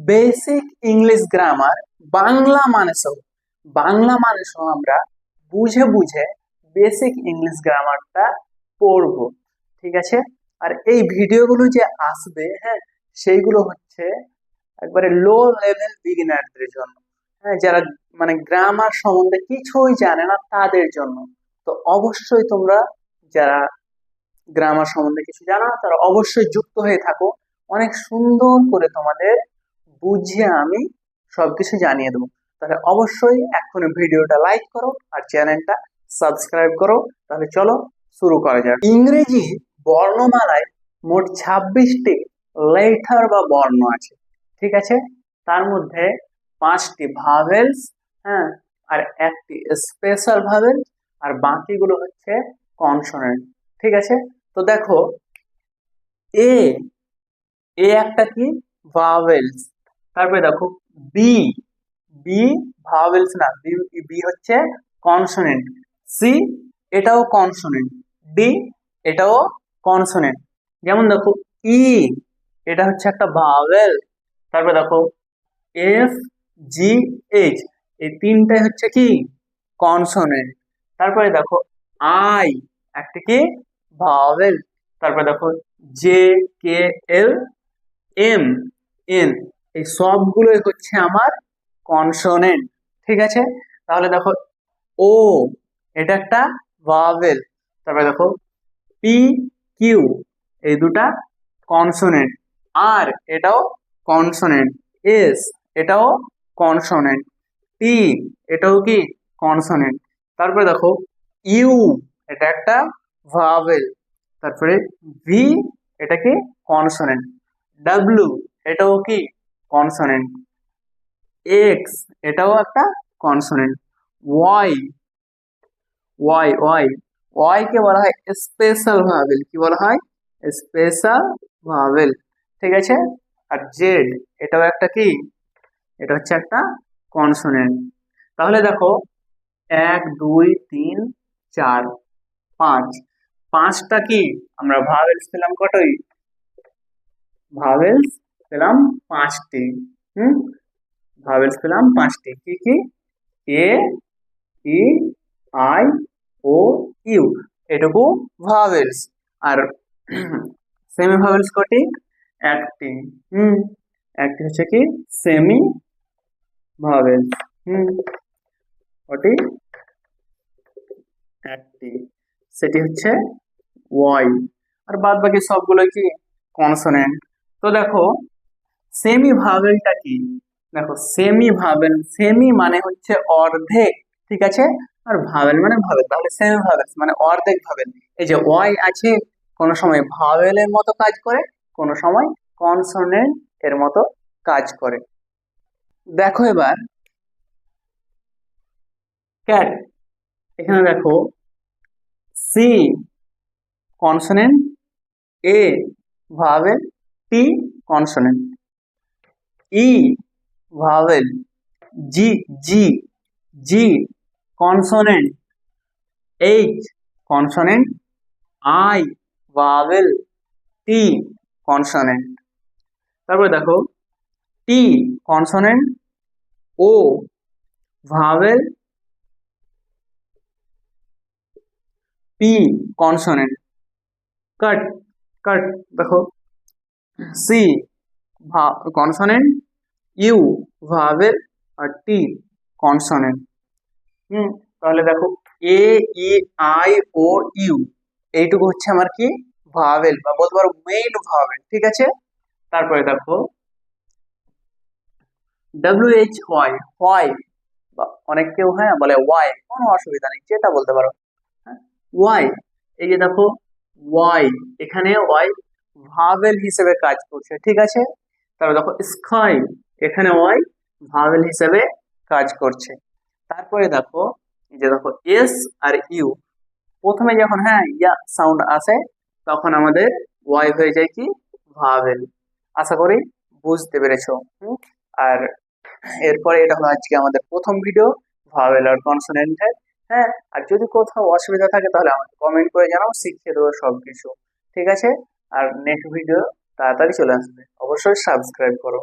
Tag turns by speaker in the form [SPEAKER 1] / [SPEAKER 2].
[SPEAKER 1] Basic English grammar Bangla মানে সহ আমরা বুঝে বুঝে বেসিক ইংলিশ গ্রামারটা পড়বো। ঠিক আছে, আর এই ভিডিওগুলো যে আসবে, হ্যাঁ, সেইগুলো হচ্ছে একবারে লো লেভেল বিগিনারদের জন্য, হ্যাঁ, যারা মানে গ্রামার সম্বন্ধে কিছুই জানে না তাদের জন্য। তো অবশ্যই তোমরা যারা গ্রামার সম্বন্ধে কিছু জানো না তারা অবশ্যই যুক্ত হয়ে থাকো। অনেক সুন্দর করে তোমাদের বুঝিয়ে আমি সবকিছু জানিয়ে দেবো। তাহলে অবশ্যই এখনই ভিডিওটা লাইক করো আর চ্যানেলটা সাবস্ক্রাইব করো। তাহলে চলো শুরু করা যাক। ইংরেজি বর্ণমালায় মোট 26টি লেটার বা বর্ণ আছে। ঠিক আছে, তার মধ্যে 5টি ভাওয়েলস, হ্যাঁ, আর একটি স্পেশাল ভাওয়েল, আর বাকিগুলো হচ্ছে কনসোনেন্ট। ঠিক আছে, তো দেখো এ এ একটা কি ভাওয়েলস। তারপরে দেখো বি বি ভাওয়েলস না, বি বি হচ্ছে কনসোনেন্ট। সি এটাও কনসোনেন্ট। ডি এটাও কনসোনেন্ট। যেমন দেখো ই এটা হচ্ছে একটা ভাওয়েল। তারপরে দেখো এফ জি এইচ এই তিনটাই হচ্ছে কি কনসোনেন্ট। তারপরে দেখো আই একটা কি ভাওয়েল। তারপরে দেখো J K L M N এই সবগুলোই হচ্ছে আমার কনসোনেন্ট। ঠিক আছে, তাহলে দেখো ও এটা একটা ভাওয়েল। তারপরে দেখো পি কিউ এই দুটা কনসোনেন্ট। আর এটাও কনসোনেন্ট। এস এটাও কনসোনেন্ট। টি এটাও কি কনসোনেন্ট। তারপরে দেখো ইউ এটা একটা ভাওয়েল। তারপরে ভি এটা কি কনসোনেন্ট। ডাব্লিউ এটাও কি কনসোনেন্ট। এক্স এটাও একটা consonant. Y Y Y Y কে বলা হয় স্পেশাল ভাওয়েল। কি বলা হয়? Special vowel. ঠিক আছে, আর জেড এটাও একটা কি, এটা হচ্ছে একটা কনসোনেন্ট। তাহলে দেখো 1 2 3 4 5 5টা কি আমরা ভাওয়েলস পেলাম কতই? ভাওয়েলস পেলাম 5টি। হুম, ভাওয়েলস পেলাম 5টি। কি কি? এ ই আই ও ইউ এটুকু ভাওয়েলস। আর সেমি ভাওয়েলস কটি? একটি। হুম, একটি হচ্ছে কি সেমি ভাওয়েলস। হুম, কটি? একটি, সেটি হচ্ছে ওয়াই। আর বাদ বাকি সবগুলো কি কনসোনেন্ট। তো দেখো সেমি ভাওয়েলটা কি? দেখো সেমি ভাওয়েল, সেমি মানে হচ্ছে অর্ধেক। ঠিক আছে, আর ভাওয়েল মানে ভাওয়েল, তাহলে সেমি ভাওয়েল মানে অর্ধেক ভাওয়েল। এই যে ওয়াই আছে, কোনো সময় ভাওয়েলের মতো কাজ করে, কোনো সময় কনসোনেন্ট এর মতো কাজ করে। দেখো এবার ক্যাট, এখানে দেখো C consonant, A vowel, T consonant, E vowel, G G G consonant, H consonant, I vowel, T consonant. তারপরে দেখো T consonant, O vowel, P consonant. Cut cut দেখো C consonant, U vowel, R T consonant. Hmm, তাহলে দেখো এ E I O you এইটুকু হচ্ছে আমার কি vowel বা বলতে পারো মেইন ভাওয়েল। ঠিক আছে, তারপরে দেখো ডাব্লিউ এইচ ওয়াই ওয়াই, বা অনেক কেউ হ্যাঁ বলে ওয়াই, কোনো অসুবিধা নেই, যেটা বলতে পারো। হ্যাঁ, ওয়াই, এই যে দেখো ওয়াই, এখানে ওয়াই ভাওয়েল হিসেবে কাজ করছে। ঠিক আছে, তারপর দেখো স্কাই, এখানে ওয়াই ভাওয়েল হিসেবে কাজ করছে। তারপরে দেখো এই যে দেখো এস আর ইউ, প্রথমে যখন হ্যাঁ ইয়া সাউন্ড আসে তখন আমাদের ওয়াই হয়ে যায় কি ভাওয়েল। আশা করি বুঝতে পেরেছো। আর এরপরে এটা হলো আজকে আমাদের প্রথম ভিডিও ভাওয়েল আর কনসোনেন্টের। হ্যাঁ, আর যদি কোথাও অসুবিধা থাকে তাহলে আমাকে কমেন্ট করে জানাও, শিখিয়ে দেবো সবকিছু। ঠিক আছে, আর নেক্সট ভিডিও তাড়াতাড়ি চলে আসবে, অবশ্যই সাবস্ক্রাইব করো।